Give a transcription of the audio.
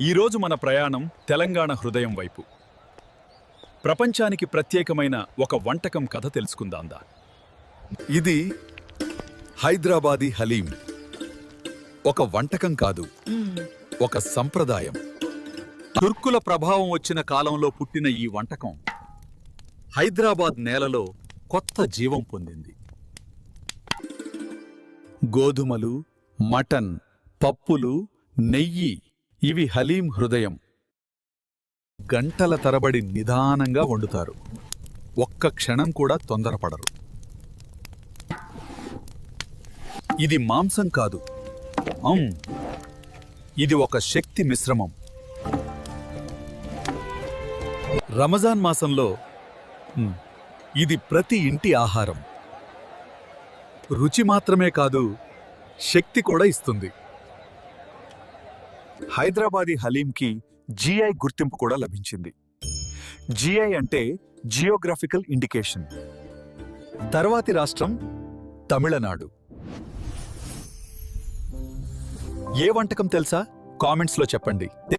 ఈరోజు మన ప్రయాణం తెలంగాణ హృదయం వైపు. ప్రపంచానికి ప్రత్యేకమైన ఒక వంటకం కథ తెలుసుకుందాందా. ఇది హైదరాబాదీ హలీం. ఒక వంటకం కాదు, ఒక సంప్రదాయం. తుర్కుల ప్రభావం వచ్చిన కాలంలో పుట్టిన ఈ వంటకం హైదరాబాద్ నేలలో కొత్త జీవం పొందింది. గోధుమలు, మటన్, పప్పులు, నెయ్యి ఇవి హలీం హృదయం. గంటల తరబడి నిదానంగా వండుతారు. ఒక్క క్షణం కూడా తొందరపడరు. ఇది మాంసం కాదు, ఇది ఒక శక్తి మిశ్రమం. రంజాన్ మాసంలో ఇది ప్రతి ఇంటి ఆహారం. రుచి మాత్రమే కాదు, శక్తి కూడా ఇస్తుంది. హైదరాబాదీ హలీంకి జిఐ గుర్తింపు కూడా లభించింది. జిఐ అంటే జియోగ్రాఫికల్ ఇండికేషన్. తర్వాతి రాష్ట్రం తమిళనాడు. ఏ వంటకం తెలుసా? కామెంట్స్లో చెప్పండి.